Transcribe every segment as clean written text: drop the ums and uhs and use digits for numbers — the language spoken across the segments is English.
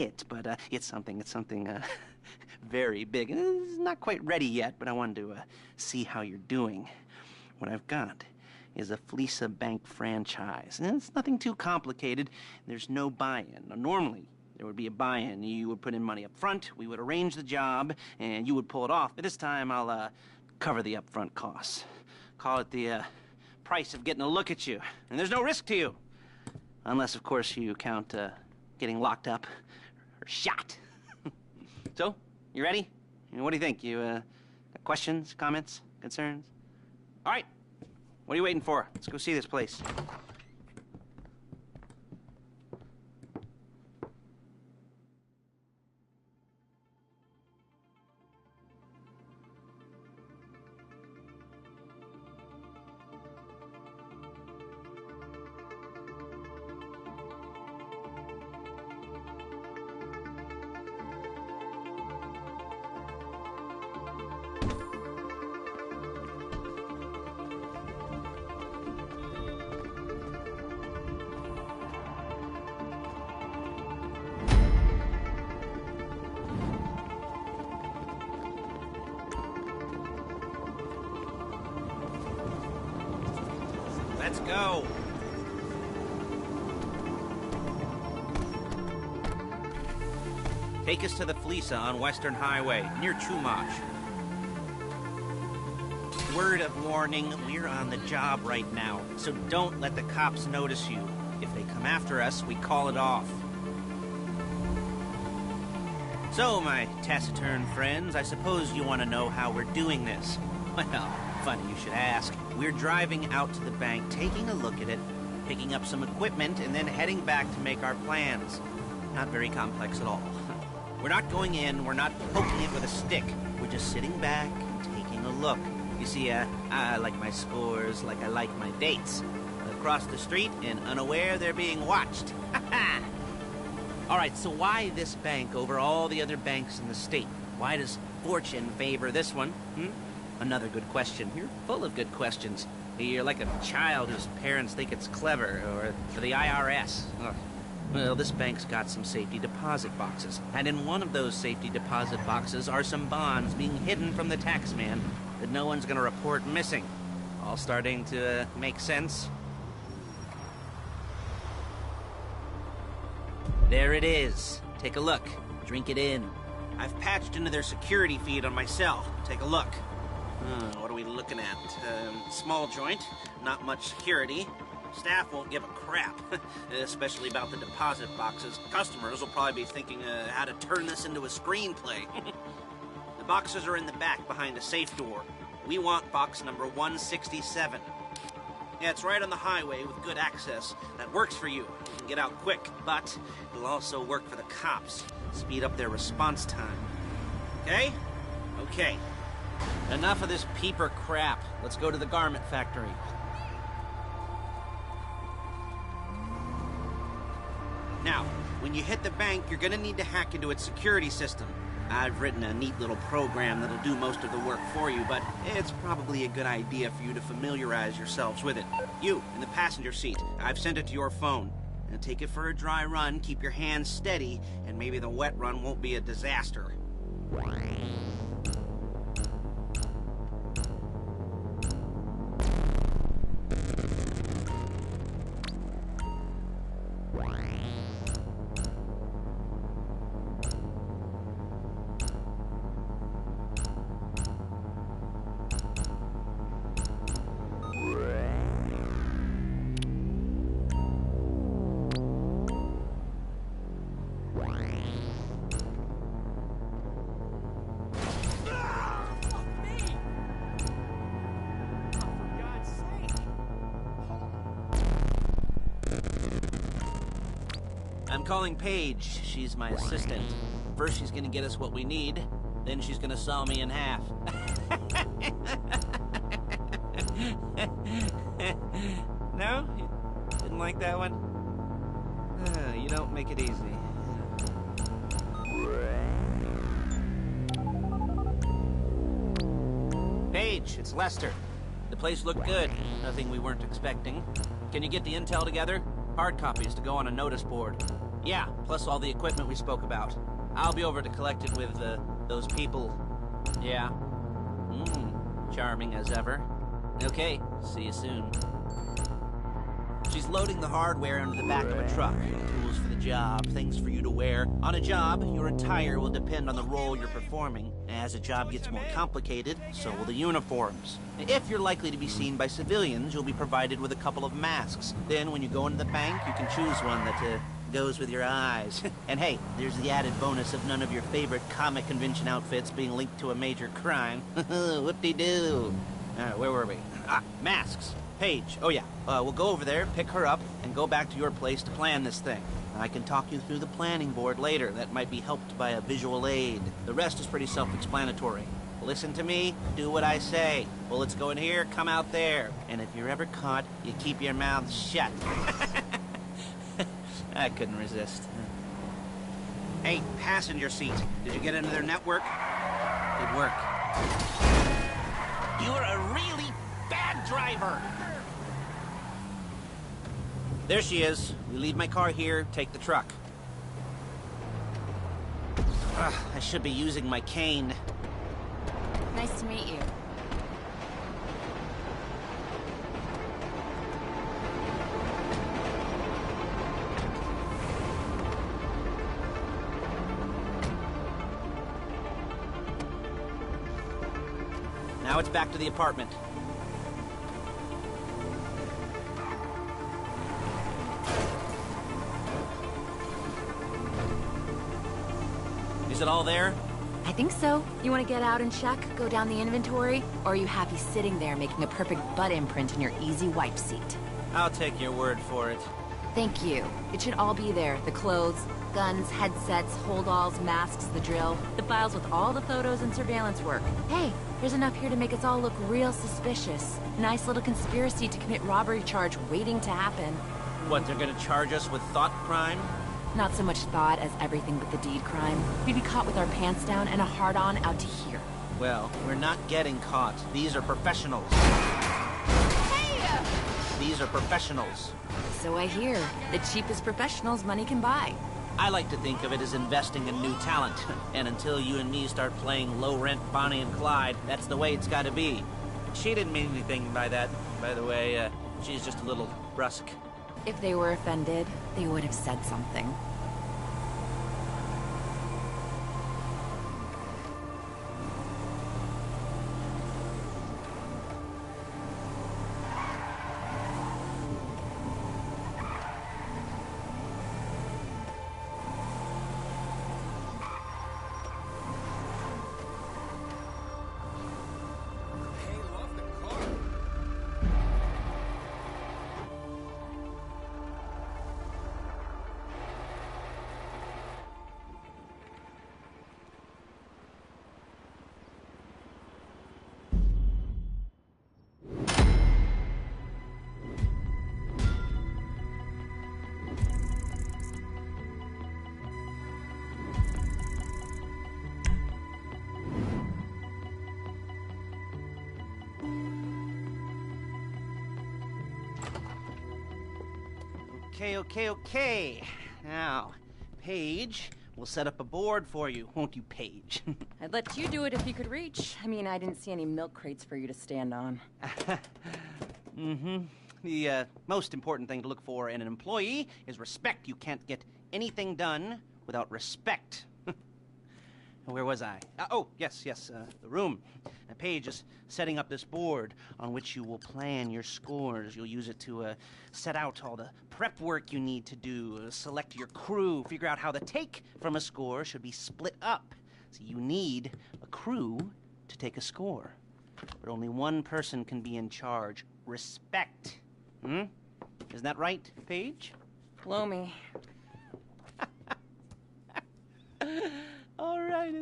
it, but it's something very big. It's not quite ready yet, but I wanted to see how you're doing. What I've got is a Fleece Bank franchise, and it's nothing too complicated. There's no buy-in. Now, normally, there would be a buy-in. You would put in money up front, we would arrange the job, and you would pull it off. But this time, I'll cover the upfront costs. Call it the price of getting a look at you. And there's no risk to you. Unless, of course, you count getting locked up or shot. So, you ready? What do you think? You got questions, comments, concerns? All right. What are you waiting for? Let's go see this place. Let's go. Take us to the Fleece on Western Highway, near Chumash. Word of warning, we're on the job right now, so don't let the cops notice you. If they come after us, we call it off. So, my taciturn friends, I suppose you want to know how we're doing this. Well, funny you should ask. We're driving out to the bank, taking a look at it, picking up some equipment, and then heading back to make our plans. Not very complex at all. We're not going in, we're not poking it with a stick. We're just sitting back and taking a look. You see, I like my scores like I like my dates. Across the street and unaware they're being watched. All right, so why this bank over all the other banks in the state? Why does fortune favor this one? Another good question. You're full of good questions. You're like a child whose parents think it's clever, or for the IRS. Ugh. Well, this bank's got some safety deposit boxes, and in one of those safety deposit boxes are some bonds being hidden from the tax man that no one's gonna report missing. All starting to make sense? There it is. Take a look. Drink it in. I've patched into their security feed on my cell. Take a look. What are we looking at? Small joint, not much security. Staff won't give a crap, especially about the deposit boxes. Customers will probably be thinking how to turn this into a screenplay. The boxes are in the back behind a safe door. We want box number 167. Yeah, it's right on the highway with good access. That works for you. You can get out quick, but it'll also work for the cops. Speed up their response time. Okay? Okay. Enough of this peeper crap. Let's go to the garment factory. Now, when you hit the bank, you're gonna need to hack into its security system. I've written a neat little program that'll do most of the work for you, but it's probably a good idea for you to familiarize yourselves with it. You, in the passenger seat, I've sent it to your phone. Now take it for a dry run, keep your hands steady, and maybe the wet run won't be a disaster. I'm calling Paige. She's my assistant. First she's gonna get us what we need, then she's gonna saw me in half. No? You didn't like that one? You don't make it easy. Paige, it's Lester. The place looked good. Nothing we weren't expecting. Can you get the intel together? Hard copies to go on a notice board. Yeah, plus all the equipment we spoke about. I'll be over to collect it with, those people. Yeah. Charming as ever. Okay, see you soon. She's loading the hardware into the back of a truck. Tools for the job, things for you to wear. On a job, your attire will depend on the role you're performing. As a job gets more complicated, so will the uniforms. If you're likely to be seen by civilians, you'll be provided with a couple of masks. Then when you go into the bank, you can choose one that, goes with your eyes. And hey, there's the added bonus of none of your favorite comic convention outfits being linked to a major crime. Whoop-de-doo. Where were we? Masks. Paige. Oh yeah, we'll go over there, pick her up, and go back to your place to plan this thing. I can talk you through the planning board later. That might be helped by a visual aid. The rest is pretty self-explanatory. Listen to me, do what I say. Bullets go in here, come out there. And if you're ever caught, you keep your mouth shut. I couldn't resist. Hey, passenger seat. Did you get into their network? Good work. You're a really bad driver. There she is. We leave my car here, take the truck. I should be using my cane. Nice to meet you. Now it's back to the apartment. Is it all there? I think so. You want to get out and check, go down the inventory? Or are you happy sitting there making a perfect butt imprint in your easy wipe seat? I'll take your word for it. Thank you. It should all be there. The clothes, guns, headsets, holdalls, masks, the drill. The files with all the photos and surveillance work. Hey, there's enough here to make us all look real suspicious. Nice little conspiracy to commit robbery charge waiting to happen. What, they're gonna charge us with thought crime? Not so much thought as everything but the deed crime. We'd be caught with our pants down and a hard-on out to here. Well, we're not getting caught. These are professionals. Hey! These are professionals. So I hear. The cheapest professionals money can buy. I like to think of it as investing in new talent. And until you and me start playing low-rent Bonnie and Clyde, that's the way it's gotta be. She didn't mean anything by that, by the way. She's just a little brusque. If they were offended, they would have said something. Okay. Now, Paige, we'll set up a board for you, won't you, Paige? I'd let you do it if you could reach. I mean, I didn't see any milk crates for you to stand on. The most important thing to look for in an employee is respect. You can't get anything done without respect. Where was I? Yes, the room. Paige is setting up this board on which you will plan your scores. You'll use it to set out all the prep work you need to do, select your crew, figure out how the take from a score should be split up. So you need a crew to take a score. But only one person can be in charge. Respect. Isn't that right, Paige? Blow me. All right,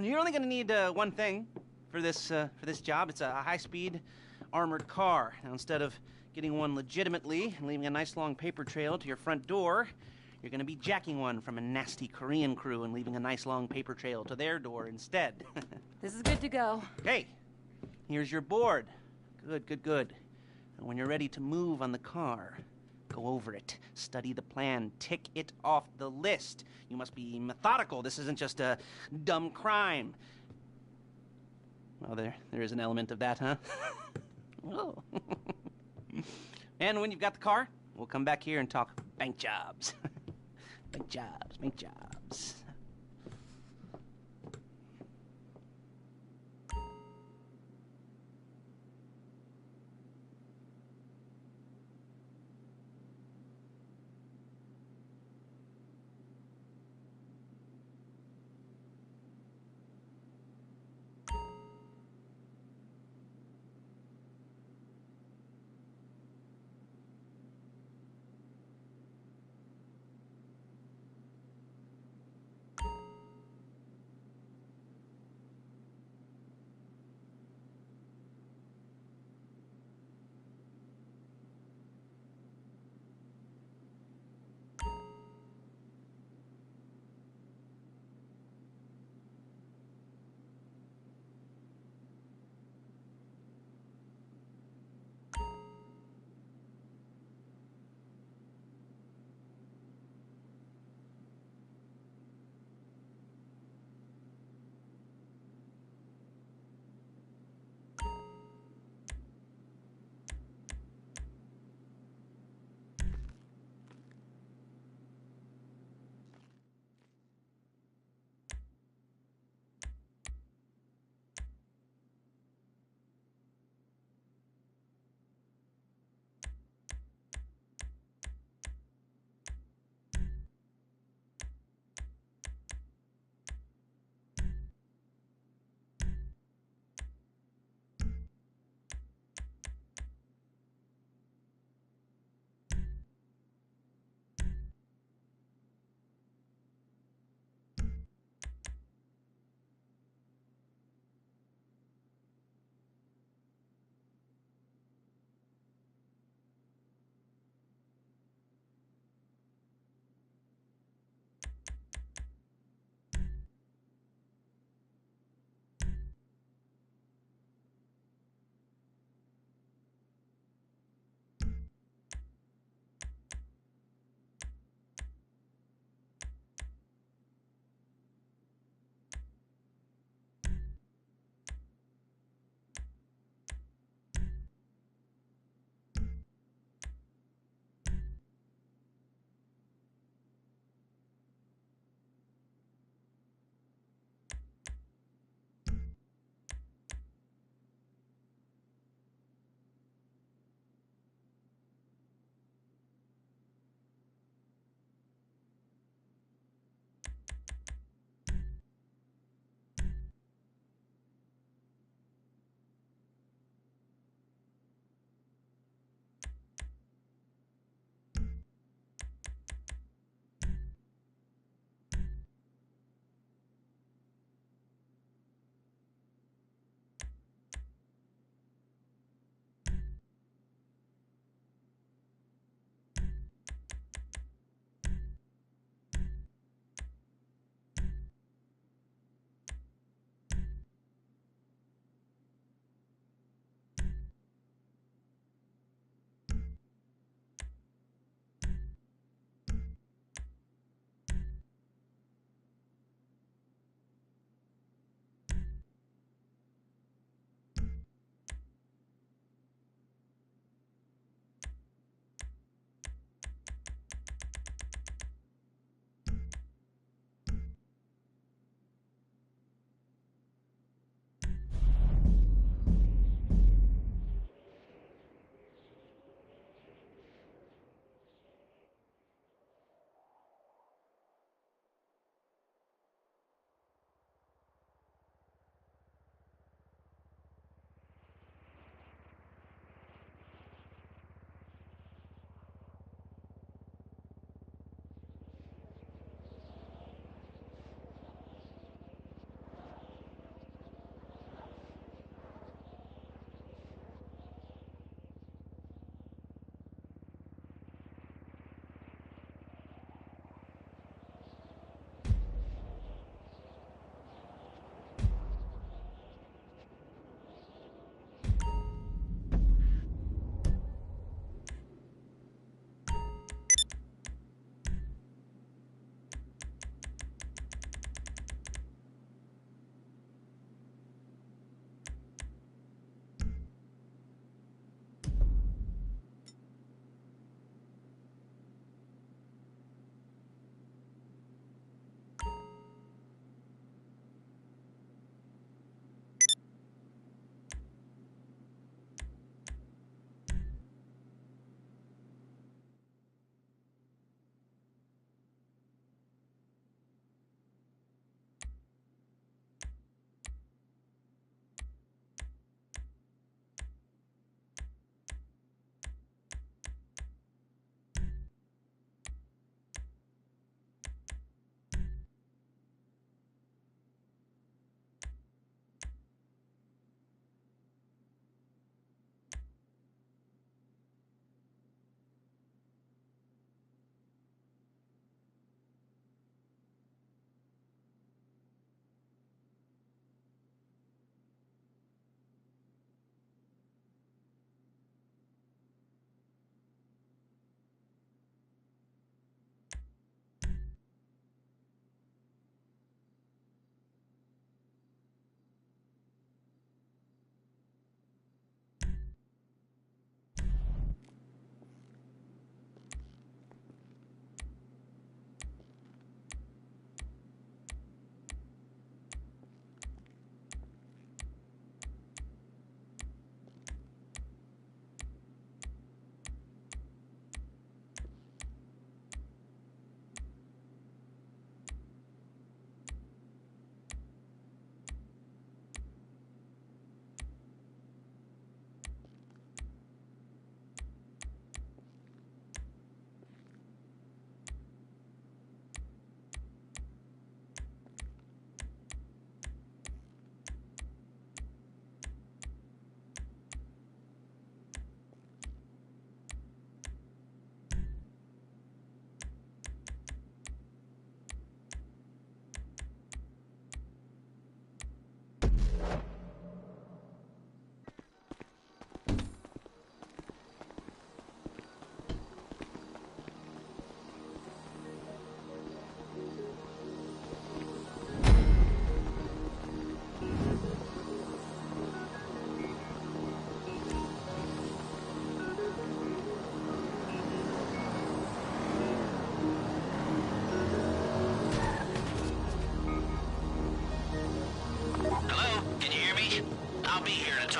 you're only going to need one thing for this job. It's a high-speed armored car. Now, instead of getting one legitimately and leaving a nice long paper trail to your front door, you're going to be jacking one from a nasty Korean crew and leaving a nice long paper trail to their door instead. This is good to go. Hey, here's your board. Good. And when you're ready to move on the car, Go over it. Study the plan. Tick it off the list. You must be methodical. This isn't just a dumb crime. Well, there is an element of that, huh? Oh. And when you've got the car, we'll come back here and talk bank jobs. Bank jobs, bank jobs.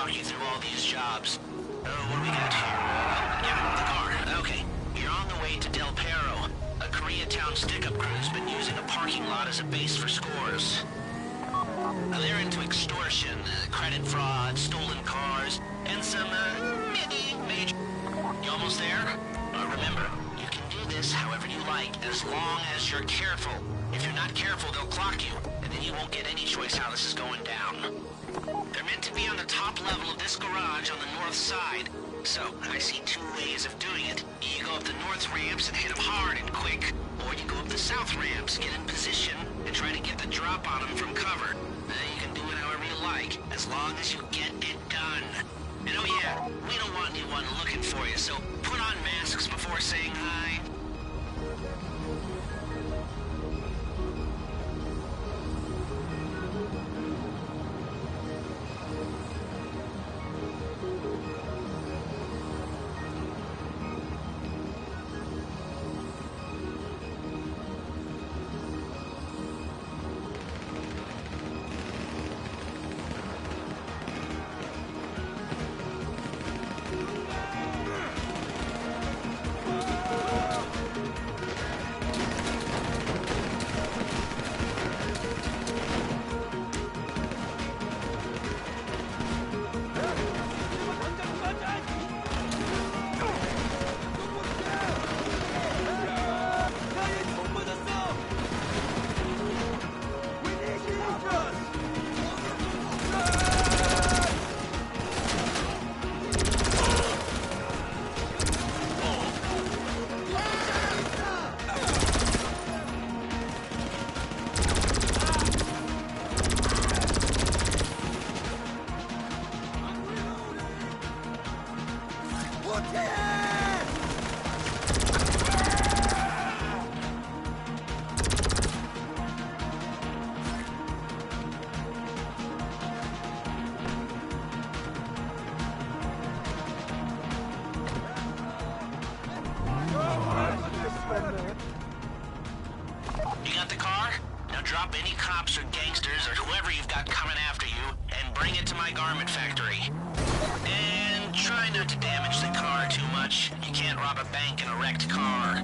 talk you through all these jobs. What do we got here? Yeah, the car. Okay. You're on the way to Del Perro. A Koreatown stick-up crew's been using a parking lot as a base for scores. They're into extortion, credit fraud, stolen cars, and some, major... You almost there? Remember, you can do this however you like, as long as you're careful. If you're not careful, they'll clock you, and then you won't get any choice how this is going down. They're meant to be on the top level of this garage on the north side. So, I see two ways of doing it. You go up the north ramps and hit them hard and quick, or you go up the south ramps, get in position, and try to get the drop on them from cover. You can do it however you like, as long as you get it done. And oh yeah, we don't want anyone looking for you, so put on masks before saying hi. You got the car? Now drop any cops or gangsters or whoever you've got coming after you and bring it to my garment factory. And try not to damage the car too much. You can't rob a bank in a wrecked car.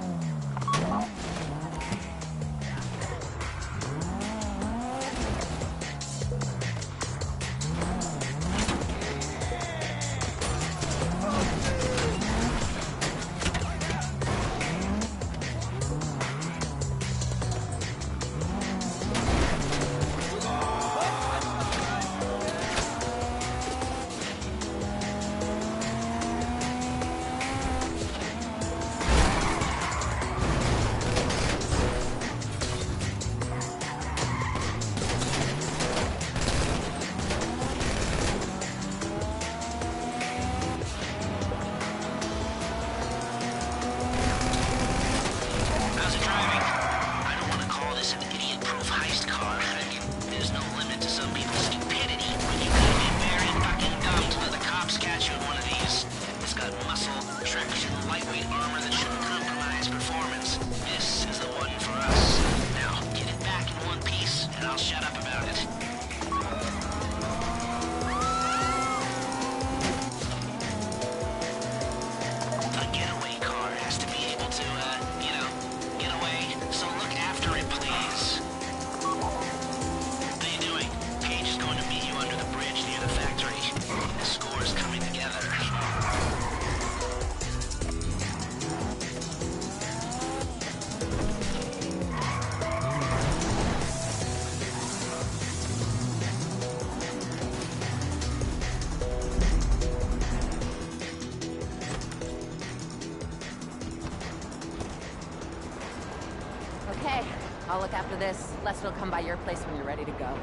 Okay, I'll look after this. Les will come by your place when you're ready to go.